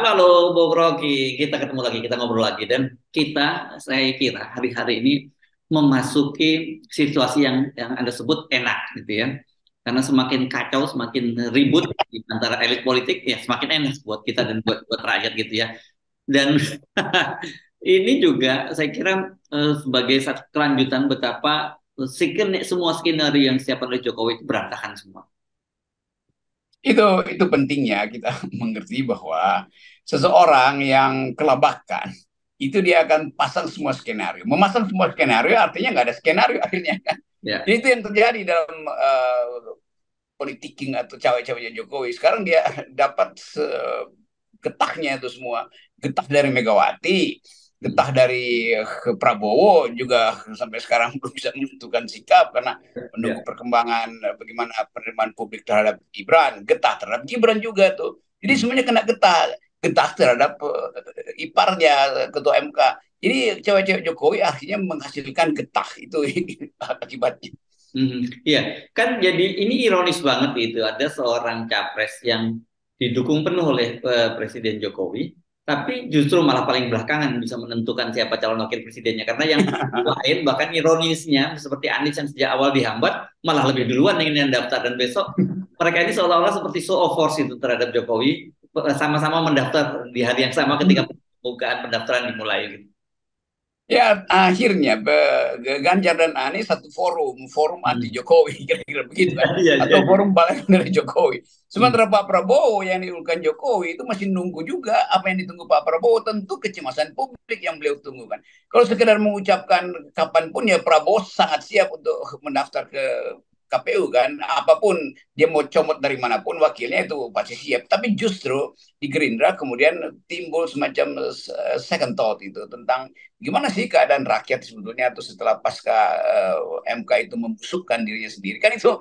Halo Bung Rocky, kita ketemu lagi, kita ngobrol lagi dan saya kira hari-hari ini memasuki situasi yang Anda sebut enak gitu ya. Karena semakin kacau, semakin ribut di antara elit politik, ya semakin enak buat kita dan buat rakyat gitu ya. Dan ini juga saya kira sebagai satu kelanjutan betapa semua skenario yang disiapkan oleh Jokowi itu berantakan semua. Itu pentingnya kita mengerti bahwa seseorang yang kelabakan itu dia akan pasang semua skenario. Memasang semua skenario artinya nggak ada skenario akhirnya kan. Ya, Jadi itu yang terjadi dalam politiking atau cawe-cawenya Jokowi. Sekarang dia dapat getahnya itu semua. Getah dari Megawati, hmm, getah dari Prabowo juga sampai sekarang belum bisa menentukan sikap karena menunggu ya, perkembangan bagaimana penerimaan publik terhadap Gibran, getah terhadap Gibran juga tuh. Jadi hmm, semuanya kena getah, getah terhadap iparnya ketua MK. Jadi cewek-cewek Jokowi akhirnya menghasilkan getah itu akibatnya. Iya, kan jadi ini ironis banget itu ada seorang capres yang didukung penuh oleh Presiden Jokowi, tapi justru malah paling belakangan bisa menentukan siapa calon wakil presidennya. Karena yang lain bahkan ironisnya seperti Anies yang sejak awal dihambat malah lebih duluan yang daftar dan besok mereka ini seolah-olah seperti show of force itu terhadap Jokowi sama-sama mendaftar di hari yang sama ketika pembukaan pendaftaran dimulai gitu. Ya akhirnya Ganjar dan Anies satu forum anti Hmm. Jokowi kira-kira begitu kan, Iya, iya, atau iya. forum balik dari Jokowi. Hmm. Sementara Pak Prabowo yang diusulkan Jokowi itu masih nunggu juga apa yang ditunggu Pak Prabowo, tentu kecemasan publik yang beliau tunggu kan. Kalau sekedar mengucapkan kapanpun ya Prabowo sangat siap untuk mendaftar ke KPU kan, apapun dia mau comot dari manapun wakilnya itu pasti siap. Tapi justru di Gerindra kemudian timbul semacam second thought itu tentang gimana sih keadaan rakyat sebetulnya tuh setelah pasca MK itu membusukkan dirinya sendiri kan itu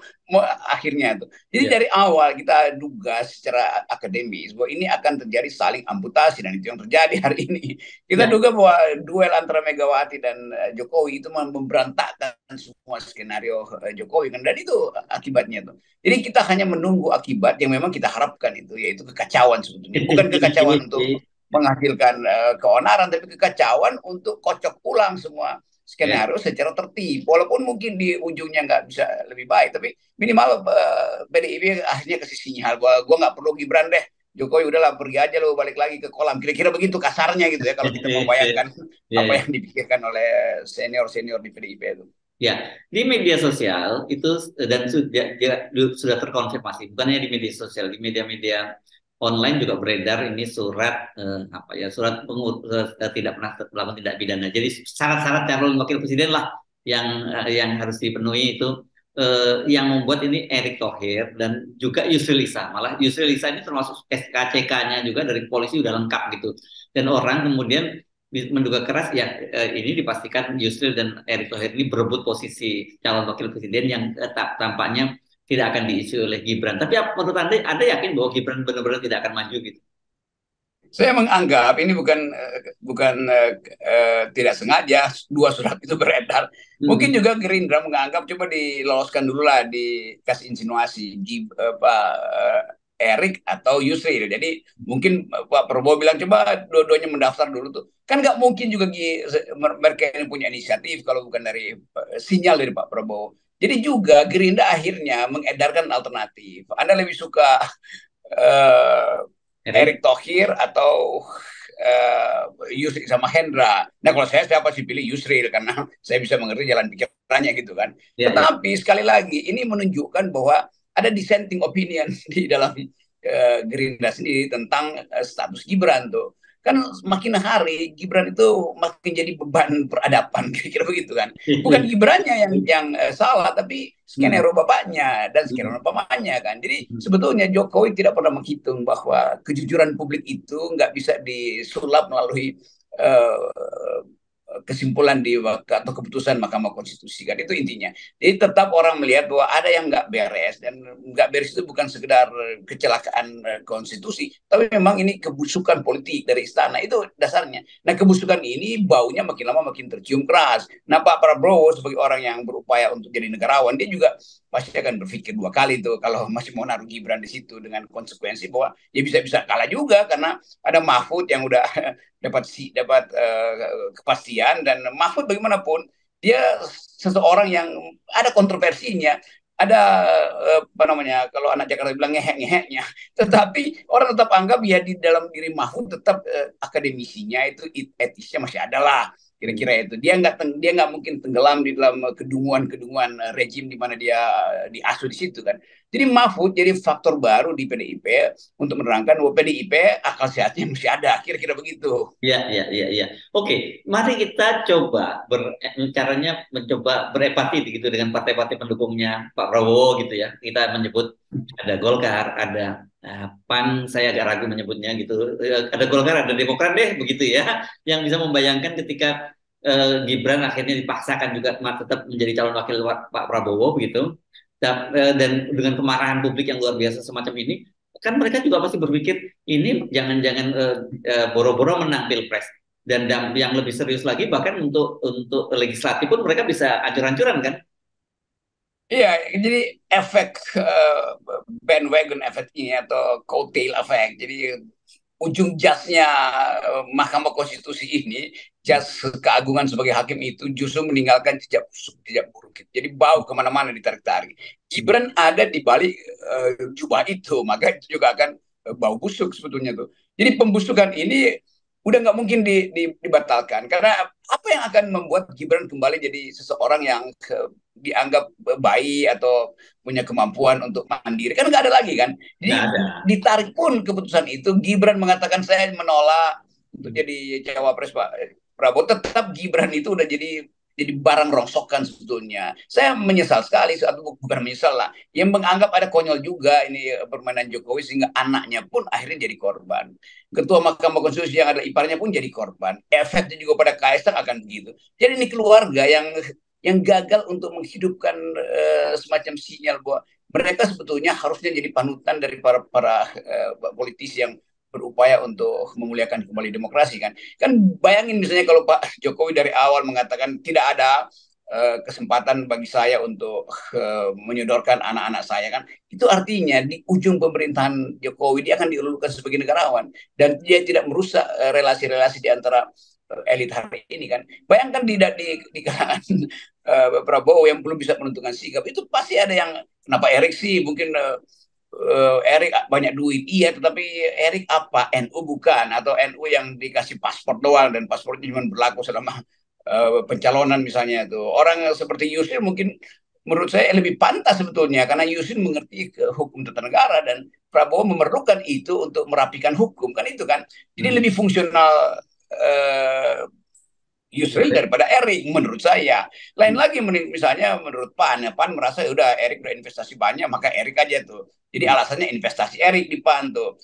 akhirnya tuh. Jadi Iya. dari awal kita duga secara akademis bahwa ini akan terjadi saling amputasi dan itu yang terjadi hari ini. Kita Ya. duga bahwa duel antara Megawati dan Jokowi itu memberantakkan semua skenario Jokowi kan, dan itu akibatnya tuh. Jadi kita hanya menunggu akibat yang memang kita harapkan itu, yaitu kekacauan sebetulnya. Bukan Ini kekacauan sih. untuk menghasilkan keonaran, tapi kekacauan untuk kocok ulang semua Ya. skenario secara tertib. Walaupun mungkin di ujungnya nggak bisa lebih baik, tapi minimal PDIP akhirnya kasih sinyal bahwa gue nggak perlu Gibran deh. Jokowi udahlah pergi aja lo, balik lagi ke kolam. Kira-kira begitu kasarnya gitu ya kalau kita membayangkan Ya, apa ya. yang dipikirkan oleh senior-senior di PDIP itu. Ya, di media sosial itu dan sudah terkonfirmasi, bukannya di media sosial, di media-media online juga beredar ini surat apa ya, surat tidak pernah melakukan tindak pidana. Jadi syarat-syarat calon wakil presiden lah yang harus dipenuhi itu yang membuat ini Erick Thohir dan juga Yusril Iza. Malah Yusril Iza ini termasuk SKCK-nya juga dari polisi udah lengkap gitu. Dan orang kemudian menduga keras ya ini dipastikan Yusril dan Erick Thohir ini berebut posisi calon wakil presiden yang tampaknya tidak akan diisi oleh Gibran. Tapi menurut Anda yakin bahwa Gibran benar-benar tidak akan maju gitu? Saya menganggap ini bukan tidak sengaja dua surat itu beredar. Mungkin Hmm. juga Gerindra menganggap coba diloloskan dulu lah, dikasih insinuasi Pak Erik atau Yusril. Jadi mungkin Pak Prabowo bilang coba dua-duanya mendaftar dulu tuh. Kan nggak mungkin juga mereka yang punya inisiatif kalau bukan dari sinyal dari Pak Prabowo. Jadi juga Gerindra akhirnya mengedarkan alternatif. Anda lebih suka eh, Erick? Erick Thohir atau Yusril sama Hendra. Nah kalau saya pasti pilih Yusril karena saya bisa mengerti jalan pikirannya gitu kan. Ya, ya. Tetapi sekali lagi ini menunjukkan bahwa ada dissenting opinion di dalam Gerindra sendiri tentang status Gibran tuh. Kan makin hari Gibran itu makin jadi beban peradaban kira-kira begitu kan. Bukan Gibrannya yang salah, tapi Hmm. skenario bapaknya dan Hmm. skenario pamannya kan. Jadi Hmm. sebetulnya Jokowi tidak pernah menghitung bahwa kejujuran publik itu nggak bisa disulap melalui uh, kesimpulan atau keputusan Mahkamah Konstitusi kan itu intinya. Jadi tetap orang melihat bahwa ada yang nggak beres dan nggak beres itu bukan sekedar kecelakaan konstitusi, tapi memang ini kebusukan politik dari istana itu dasarnya. Nah kebusukan ini baunya makin lama makin tercium keras. Nah Pak Prabowo sebagai orang yang berupaya untuk jadi negarawan dia juga pasti akan berpikir dua kali tuh kalau masih mau naruh Gibran di situ dengan konsekuensi bahwa ya bisa-bisa kalah juga karena ada Mahfud yang udah dapat kepastian dan Mahfud bagaimanapun dia seseorang yang ada kontroversinya ada apa namanya kalau anak Jakarta bilang ngehek-ngeheknya tetapi orang tetap anggap ya di dalam diri Mahfud tetap akademisinya itu etisnya masih ada lah kira-kira itu dia nggak mungkin tenggelam di dalam kedunguan-kedunguan rejim di mana dia diasuh di situ kan jadi Mahfud jadi faktor baru di PDIP untuk menerangkan bahwa PDIP akal sehatnya masih ada kira-kira begitu. Ya, ya, ya, ya. Oke, mari kita coba caranya mencoba berempati gitu dengan partai-partai pendukungnya Pak Prabowo gitu ya. Kita menyebut ada Golkar, ada PAN, saya agak ragu menyebutnya gitu. Ada Golkar, ada Demokrat deh begitu ya. Yang bisa membayangkan ketika Gibran akhirnya dipaksakan juga tetap menjadi calon wakil Pak Prabowo begitu. Dan dengan kemarahan publik yang luar biasa semacam ini, kan mereka juga pasti berpikir ini jangan-jangan boro-boro menang pilpres dan yang lebih serius lagi bahkan untuk legislatif pun mereka bisa ancur-ancuran kan. Iya, jadi efek bandwagon efek ini atau coattail effect. Jadi ujung jasnya Mahkamah Konstitusi ini, jas keagungan sebagai hakim itu justru meninggalkan jejak busuk, jejak buruk. Jadi bau kemana-mana ditarik-tarik. Gibran ada di balik jubah itu, maka itu juga akan bau busuk sebetulnya tuh. Jadi pembusukan ini udah nggak mungkin dibatalkan karena apa yang akan membuat Gibran kembali jadi seseorang yang dianggap baik atau punya kemampuan untuk mandiri kan nggak ada lagi kan Nggak jadi ada. ditarik pun keputusan itu Gibran mengatakan saya menolak untuk jadi cawapres Pak Prabowo tetap Gibran itu udah jadi barang rongsokan sebetulnya. Saya menyesal sekali, atau bukan menyesal lah, yang menganggap ada konyol juga ini permainan Jokowi sehingga anaknya pun akhirnya jadi korban. Ketua Mahkamah Konstitusi yang ada iparnya pun jadi korban. Efeknya juga pada Kaisang akan begitu. Jadi ini keluarga yang gagal untuk menghidupkan semacam sinyal bahwa mereka sebetulnya harusnya jadi panutan dari para politisi yang berupaya untuk memuliakan kembali demokrasi kan. Kan bayangin misalnya kalau Pak Jokowi dari awal mengatakan tidak ada kesempatan bagi saya untuk menyodorkan anak-anak saya kan itu artinya di ujung pemerintahan Jokowi dia akan dilulukan sebagai negarawan dan dia tidak merusak relasi-relasi di antara elit hari ini kan bayangkan di kalangan Prabowo yang belum bisa menentukan sikap itu pasti ada yang kenapa Erik sih mungkin Erik banyak duit iya tetapi Erik apa NU bukan atau NU yang dikasih paspor doang dan paspornya cuma berlaku selama pencalonan misalnya itu orang seperti Yusril mungkin menurut saya lebih pantas sebetulnya karena Yusril mengerti ke hukum tata negara dan Prabowo memerlukan itu untuk merapikan hukum kan itu kan jadi Hmm. lebih fungsional Yusril daripada Erik menurut saya. Lain lagi misalnya menurut PAN, ya PAN merasa ya udah Erik udah investasi banyak maka Erik aja tuh. Jadi alasannya investasi Erik di PAN tuh.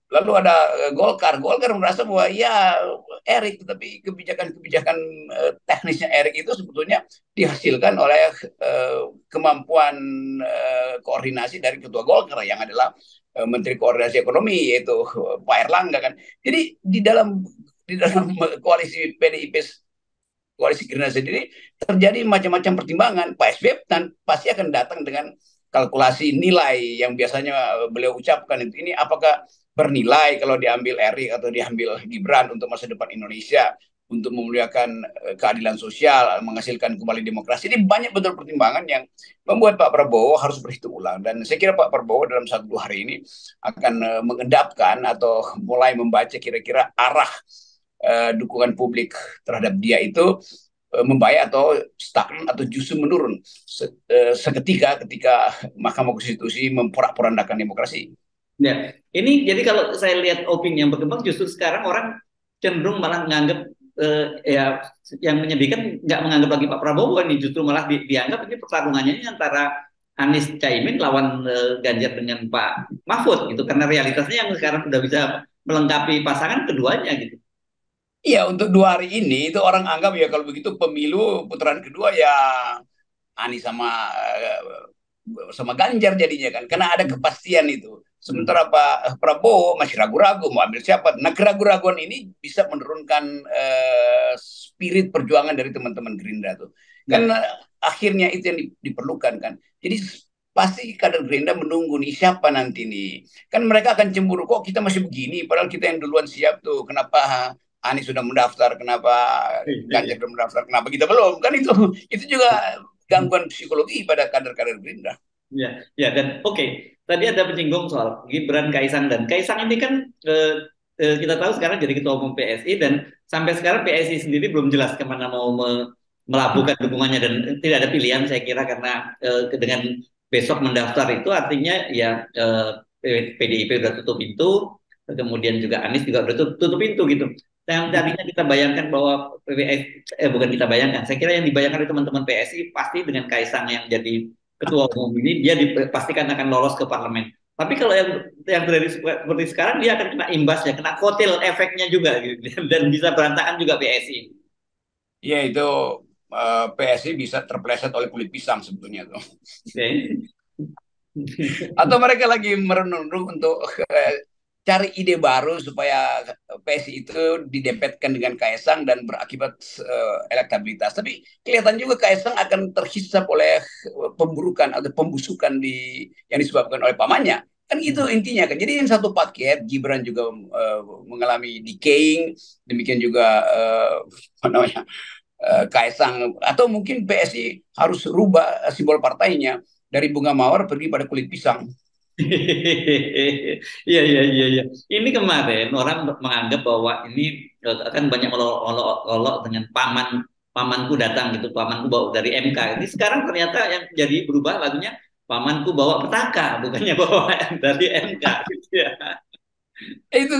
Lalu ada Golkar merasa bahwa ya Erik tapi kebijakan-kebijakan teknisnya Erik itu sebetulnya dihasilkan oleh kemampuan koordinasi dari ketua Golkar yang adalah Menteri Koordinasi Ekonomi yaitu Pak Erlangga kan. Jadi di dalam koalisi PDIP koalisi Gerindra sendiri terjadi macam-macam pertimbangan. Pak SBY pasti akan datang dengan kalkulasi nilai yang biasanya beliau ucapkan itu ini apakah bernilai kalau diambil Erik atau diambil Gibran untuk masa depan Indonesia untuk memuliakan keadilan sosial, menghasilkan kembali demokrasi. Ini banyak betul pertimbangan yang membuat Pak Prabowo harus berhitung ulang. Dan saya kira Pak Prabowo dalam 1-2 hari ini akan mengendapkan atau mulai membaca kira-kira arah dukungan publik terhadap dia itu membaik atau stagnan atau justru menurun seketika ketika Mahkamah Konstitusi memporak-porandakan demokrasi. Ya, ini jadi kalau saya lihat opini yang berkembang justru sekarang orang cenderung malah menganggap ya yang menyedihkan nggak menganggap lagi Pak Prabowo ini justru malah dianggap ini pertarungannya ini antara Anies Caimin lawan Ganjar dengan Pak Mahfud gitu karena realitasnya yang sekarang sudah bisa melengkapi pasangan keduanya gitu. Iya, untuk 2 hari ini itu orang anggap ya kalau begitu pemilu putaran kedua ya Anies sama Ganjar jadinya kan, karena ada kepastian itu. Hmm. Sementara Pak Prabowo masih ragu-ragu mau ambil siapa. Nah, keraguan-raguan ini bisa menurunkan spirit perjuangan dari teman-teman Gerindra tuh. Kan Ya. akhirnya itu yang diperlukan kan. Jadi pasti kader Gerindra menunggu nih siapa nanti nih. Kan mereka akan cemburu kok kita masih begini, padahal kita yang duluan siap tuh. Kenapa Anies sudah mendaftar, kenapa Ganjar sudah mendaftar, kenapa kita belum? Kan itu juga gangguan psikologi pada kader-kader Gerindra. Ya, ya dan oke. Tadi ada menyinggung soal Gibran, Kaisang dan Kaisang ini kan kita tahu sekarang jadi ketua umum PSI dan sampai sekarang PSI sendiri belum jelas kemana mau melabuhkan dukungannya dan tidak ada pilihan saya kira karena dengan besok mendaftar itu artinya ya PDIP udah tutup pintu, kemudian juga Anies juga udah tutup pintu gitu. Yang tadinya kita bayangkan bahwa bukan kita bayangkan, saya kira yang dibayangkan oleh teman-teman PSI pasti dengan Kaisang yang jadi ketua umum ini dia dipastikan akan lolos ke parlemen. Tapi kalau yang terjadi seperti sekarang dia akan kena imbasnya, kena kotil efeknya juga gitu. Dan bisa berantakan juga PSI. Ya itu PSI bisa terpleset oleh kulit pisang sebetulnya tuh. Oke. Atau mereka lagi merenung untuk cari ide baru supaya PSI itu didempetkan dengan Kaisang dan berakibat elektabilitas. Tapi kelihatan juga Kaisang akan terhisap oleh pemburukan atau pembusukan yang disebabkan oleh pamannya. Kan itu intinya kan. Jadi ini satu paket. Gibran juga mengalami decaying, demikian juga apa namanya Kaisang, atau mungkin PSI harus rubah simbol partainya dari bunga mawar pergi pada kulit pisang. Iya, iya, iya, iya. Ini kemarin orang menganggap bahwa ini akan banyak olok-olok dengan pamanku datang gitu, pamanku bawa dari MK. Ini sekarang ternyata yang jadi berubah lagunya pamanku bawa petaka, bukannya bawa dari MK gitu ya. Itu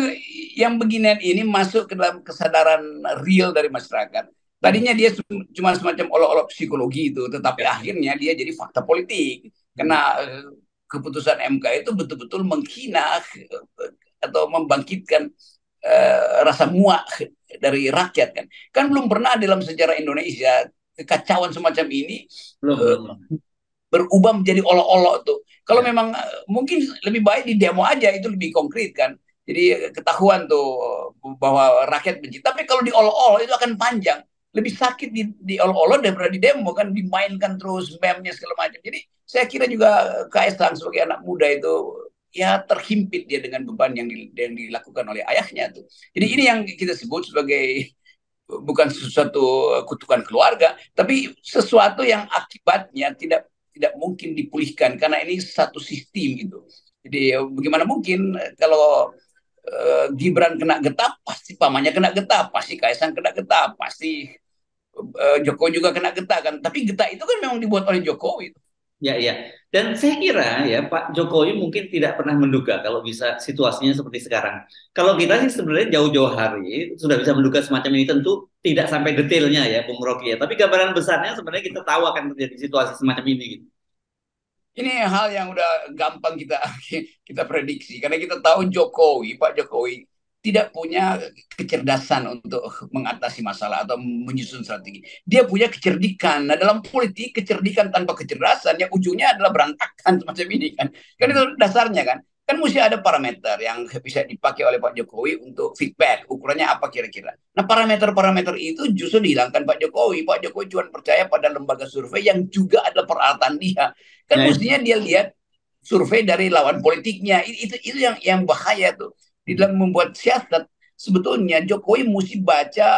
yang beginian ini masuk ke dalam kesadaran real dari masyarakat. Hmm. Tadinya dia cuma semacam olok-olok psikologi itu, tetapi Ya. akhirnya dia jadi fakta politik. Hmm. Karena keputusan MK itu betul-betul menghina atau membangkitkan rasa muak dari rakyat kan. Kan belum pernah dalam sejarah Indonesia kekacauan semacam ini Belum, uh, belum. berubah menjadi olok-olok tuh. Kalau Ya. memang mungkin lebih baik di demo aja itu lebih konkret kan. Jadi ketahuan tuh bahwa rakyat benci. Tapi kalau di olok-olok itu akan panjang. Lebih sakit di olok-olok daripada di demo kan dimainkan terus meme-nya segala macam. Jadi saya kira juga Kaisang sebagai anak muda itu ya terhimpit dia dengan beban yang dilakukan oleh ayahnya tuh. Jadi Hmm. ini yang kita sebut sebagai bukan sesuatu kutukan keluarga, tapi sesuatu yang akibatnya tidak mungkin dipulihkan karena ini satu sistem itu. Jadi bagaimana mungkin kalau Gibran kena getah, pasti pamannya kena getah, pasti Kaisang kena getah, pasti Jokowi juga kena getah kan. Tapi getah itu kan memang dibuat oleh Jokowi. Ya, ya. Dan saya kira ya Pak Jokowi mungkin tidak pernah menduga kalau bisa situasinya seperti sekarang. Kalau kita sih sebenarnya jauh-jauh hari sudah bisa menduga semacam ini tentu tidak sampai detailnya ya Bung Rocky ya. Tapi gambaran besarnya sebenarnya kita tahu akan terjadi situasi semacam ini gitu. Ini hal yang udah gampang kita kita prediksi karena kita tahu Pak Jokowi tidak punya kecerdasan untuk mengatasi masalah atau menyusun strategi. Dia punya kecerdikan. Nah, dalam politik kecerdikan tanpa kecerdasan yang ujungnya adalah berantakan semacam ini kan. Kan Hmm. itu dasarnya kan. Kan mesti ada parameter yang bisa dipakai oleh Pak Jokowi untuk feedback. Ukurannya apa kira-kira. Nah, parameter-parameter itu justru dihilangkan Pak Jokowi. Pak Jokowi cuma percaya pada lembaga survei yang juga adalah peralatan dia. Kan Nah, mestinya dia lihat survei dari lawan politiknya. Itu yang bahaya tuh. Di hmm. dalam membuat siasat, sebetulnya Jokowi mesti baca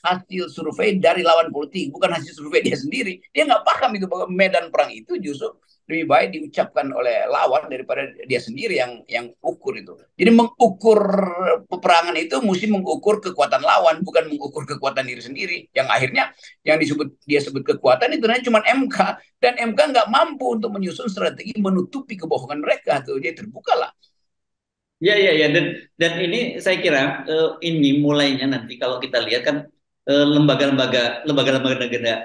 hasil survei dari lawan politik, bukan hasil survei dia sendiri. Dia nggak paham itu bahwa medan perang itu justru lebih baik diucapkan oleh lawan daripada dia sendiri yang ukur itu. Jadi mengukur peperangan itu mesti mengukur kekuatan lawan, bukan mengukur kekuatan diri sendiri. Yang akhirnya yang dia sebut kekuatan itu cuma MK, dan MK nggak mampu untuk menyusun strategi menutupi kebohongan mereka tuh. Dia terbuka lah. Ya, ya, ya. Dan ini saya kira ini mulainya nanti kalau kita lihat kan lembaga-lembaga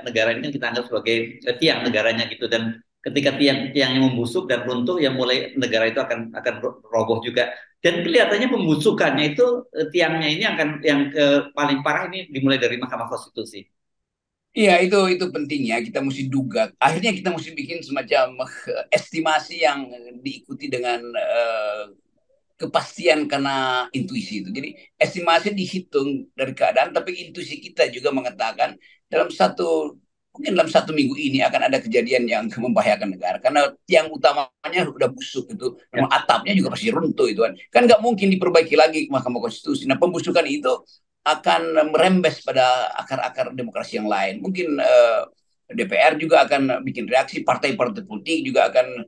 negara ini kan kita anggap sebagai tiang negaranya gitu dan ketika tiangnya membusuk dan runtuh ya mulai negara itu akan roboh juga. Dan kelihatannya pembusukannya itu tiangnya ini akan yang ke paling parah ini dimulai dari Mahkamah Konstitusi. Iya, itu pentingnya kita mesti duga. Akhirnya kita mesti bikin semacam estimasi yang diikuti dengan kepastian karena intuisi itu. Jadi estimasi dihitung dari keadaan, tapi intuisi kita juga mengatakan dalam satu mungkin dalam 1 minggu ini akan ada kejadian yang membahayakan negara karena tiang utamanya sudah busuk itu, Ya, atapnya juga pasti runtuh itu kan nggak mungkin diperbaiki lagi Mahkamah Konstitusi. Nah pembusukan itu akan merembes pada akar-akar demokrasi yang lain. Mungkin DPR juga akan bikin reaksi, partai-partai politik juga akan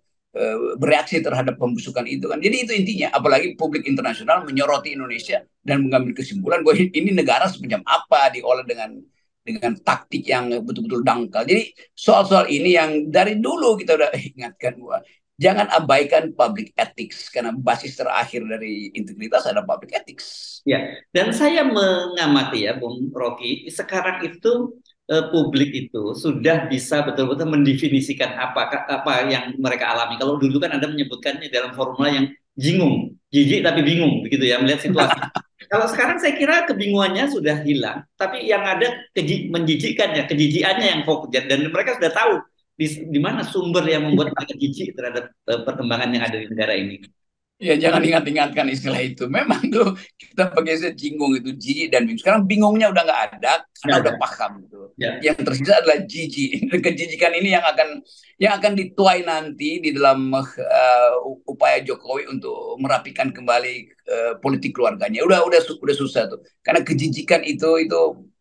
bereaksi terhadap pembusukan itu kan. Jadi itu intinya. Apalagi publik internasional menyoroti Indonesia dan mengambil kesimpulan bahwa ini negara semacam apa diolah dengan taktik yang betul-betul dangkal. Jadi soal-soal ini yang dari dulu kita udah ingatkan bahwa jangan abaikan public ethics karena basis terakhir dari integritas ada public ethics. ya. Dan saya mengamati ya, Bung Rocky, sekarang itu publik itu sudah bisa betul-betul mendefinisikan apa yang mereka alami. Kalau dulu kan Anda menyebutkannya dalam formula yang jingung, jijik tapi bingung, begitu ya, melihat situasi. Kalau sekarang saya kira kebingungannya sudah hilang, tapi yang ada menjijikkannya, kejijikannya yang fokus dan mereka sudah tahu di mana sumber yang membuat mereka jijik terhadap perkembangan yang ada di negara ini. Ya jangan ingat-ingatkan istilah itu. Memang tuh kita pakai istilah jinggung itu jijik dan bingung. Sekarang bingungnya udah nggak ada karena Nggak ada. udah paham gitu. Ya. Yang tersisa adalah jijik. Kejijikan ini yang akan dituai nanti di dalam upaya Jokowi untuk merapikan kembali politik keluarganya. Udah susah tuh. Karena kejijikan itu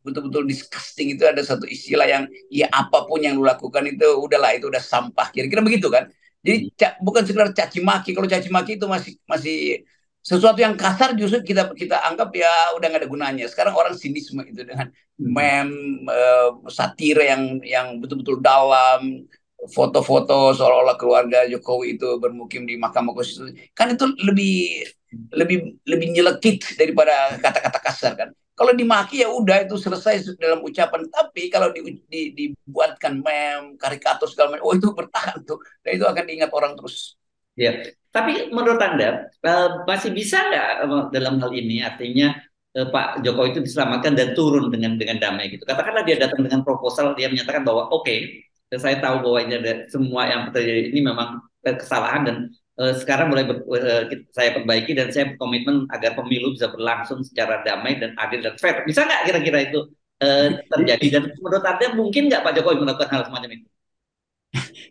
betul-betul disgusting, itu ada satu istilah yang ya apapun yang lu lakukan itu udahlah, itu udah sampah. Kira-kira begitu kan? Jadi bukan sekedar caci maki. Kalau caci maki itu masih sesuatu yang kasar, justru kita kita anggap ya udah nggak ada gunanya. Sekarang orang sinisme itu dengan meme, satire yang betul-betul dalam, foto-foto seolah-olah keluarga Jokowi itu bermukim di Mahkamah Konstitusi. Kan itu lebih lebih lebih nyelekit daripada kata-kata kasar kan. Kalau dimaki ya udah itu selesai dalam ucapan. Tapi kalau dibuatkan meme, karikatur segala macam, oh itu bertahan tuh. Dan itu akan diingat orang terus. Ya, tapi menurut Anda masih bisa nggak dalam hal ini artinya Pak Jokowi itu diselamatkan dan turun dengan damai gitu. Katakanlah dia datang dengan proposal, dia menyatakan bahwa oke, saya tahu bahwa ini ada semua yang terjadi ini memang kesalahan dan sekarang mulai saya perbaiki dan saya berkomitmen agar pemilu bisa berlangsung secara damai dan adil dan fair. Bisa nggak kira-kira itu terjadi? Dan menurut Anda mungkin nggak Pak Jokowi melakukan hal semacam itu?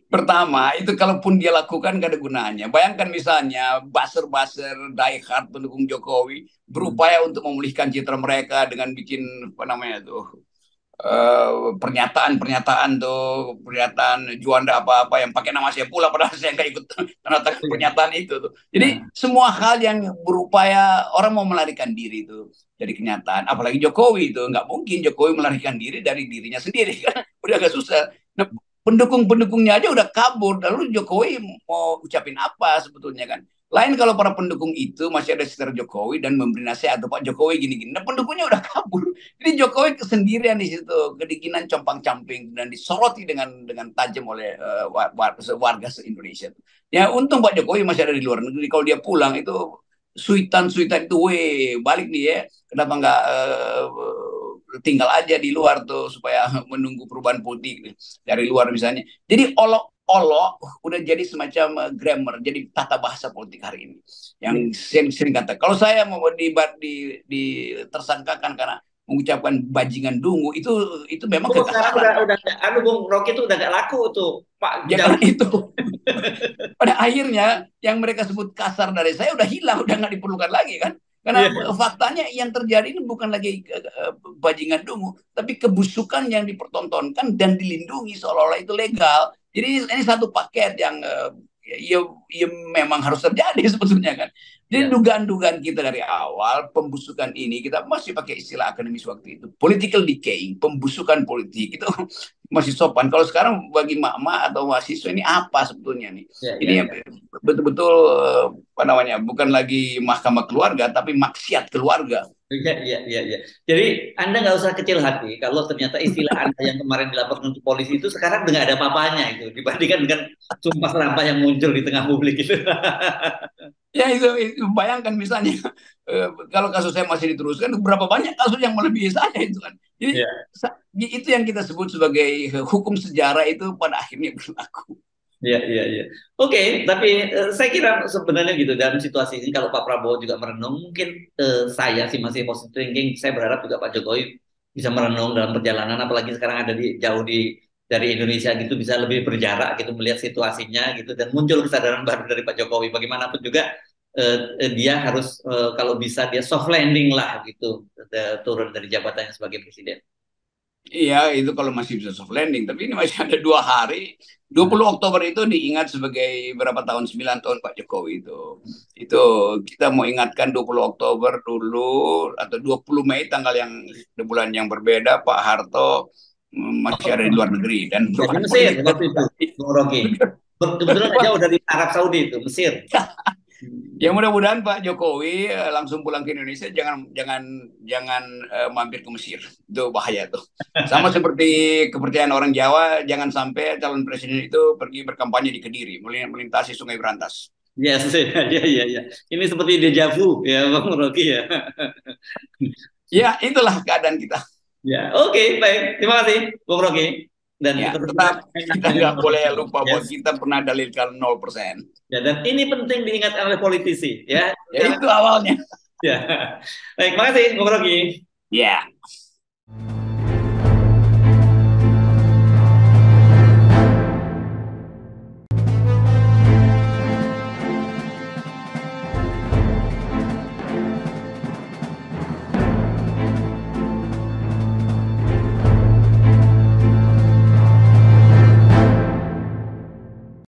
Pertama, itu kalaupun dia lakukan gak ada gunanya. Bayangkan misalnya buzzer-buzzer diehard pendukung Jokowi berupaya untuk memulihkan citra mereka dengan bikin apa namanya tuh pernyataan-pernyataan tuh, pernyataan Juanda apa-apa yang pakai nama saya pula padahal saya nggak ikut tanda tangan pernyataan itu tuh. Jadi semua hal yang berupaya orang mau melarikan diri itu dari kenyataan. Apalagi Jokowi itu nggak mungkin Jokowi melarikan diri dari dirinya sendiri kan, udah agak susah. Nah, pendukung-pendukungnya aja udah kabur, lalu Jokowi mau ucapin apa sebetulnya kan? Lain kalau para pendukung itu masih ada sekitar Jokowi dan memberi nasihat atau Pak Jokowi gini-gini. Nah pendukungnya udah kabur. Jadi Jokowi kesendirian di situ, kedinginan compang-camping dan disoroti dengan tajam oleh warga se-Indonesia. Ya untung Pak Jokowi masih ada di luar negeri. Kalau dia pulang itu suitan-suitan itu, weh balik nih ya. Kenapa nggak tinggal aja di luar tuh supaya menunggu perubahan politik dari luar misalnya. Jadi olok-olok udah jadi semacam grammar, jadi tata bahasa politik hari ini. Yang sering kata, kalau saya mau tersangkakan karena mengucapkan bajingan dungu itu memang Oh, sekarang kekasaran. udah Bung Rocky itu udah gak laku tuh Pak. Ya karena itu pada akhirnya yang mereka sebut kasar dari saya udah hilang, udah nggak diperlukan lagi kan. Karena Yeah. faktanya yang terjadi ini bukan lagi bajingan dungu, tapi kebusukan yang dipertontonkan dan dilindungi seolah-olah itu legal. Jadi ini satu paket yang ya memang harus terjadi sebetulnya kan. Jadi Ya. dugaan-dugaan kita dari awal pembusukan ini kita masih pakai istilah akademis waktu itu, political decaying, pembusukan politik itu masih sopan. Kalau sekarang bagi mak-mak atau mahasiswa ini apa sebetulnya nih? Ya, Ini ya, ya. betul-betul apa namanya? Bukan lagi mahkamah keluarga, tapi maksiat keluarga. Iya, iya, iya, iya. Jadi Anda nggak usah kecil hati kalau ternyata istilah Anda yang kemarin dilaporkan ke polisi itu sekarang nggak ada apa-apanya itu dibandingkan dengan sumpah serapah yang muncul di tengah publik itu. Ya itu bayangkan misalnya kalau kasus saya masih diteruskan, berapa banyak kasus yang melebihi saya itu kan. Jadi Ya, itu yang kita sebut sebagai hukum sejarah itu pada akhirnya berlaku. iya, iya, iya. Oke, tapi saya kira sebenarnya gitu dalam situasi ini kalau Pak Prabowo juga merenung, mungkin saya sih masih positive thinking. Saya berharap juga Pak Jokowi bisa merenung dalam perjalanan, apalagi sekarang ada jauh dari Indonesia gitu, bisa lebih berjarak gitu melihat situasinya gitu dan muncul kesadaran baru dari Pak Jokowi. Bagaimanapun juga dia harus kalau bisa dia soft landing lah gitu, turun dari jabatannya sebagai presiden. Iya, itu kalau masih bisa soft landing. Tapi ini masih ada 2 hari. 20 Oktober itu diingat sebagai berapa tahun, 9 tahun Pak Jokowi itu. Itu kita mau ingatkan 20 Oktober dulu, atau 20 Mei tanggal yang bulan yang berbeda, Pak Harto masih ada di luar negeri dan Ya, di berurusan Mesir politik. waktu itu, Bung Rocky. Kebetulan nggak jauh dari Arab Saudi itu, Mesir. Ya mudah-mudahan Pak Jokowi langsung pulang ke Indonesia, jangan jangan jangan mampir ke Mesir. Itu bahaya tuh. Sama seperti kepercayaan orang Jawa, jangan sampai calon presiden itu pergi berkampanye di Kediri, melintasi Sungai Berantas. Yes, ya, ya, ya. Ini seperti deja vu ya, Bang Rocky ya. Ya, itulah keadaan kita. Ya, oke, baik. Terima kasih, Bung Rocky. Dan Ya, kita berharap tetap kita nggak boleh lupa bahwa yes. kita pernah dalilkan 0%. Ya, dan ini penting diingat oleh politisi ya. Ya itu awalnya. Ya. Baik, makasih Bung Rocky. Ya.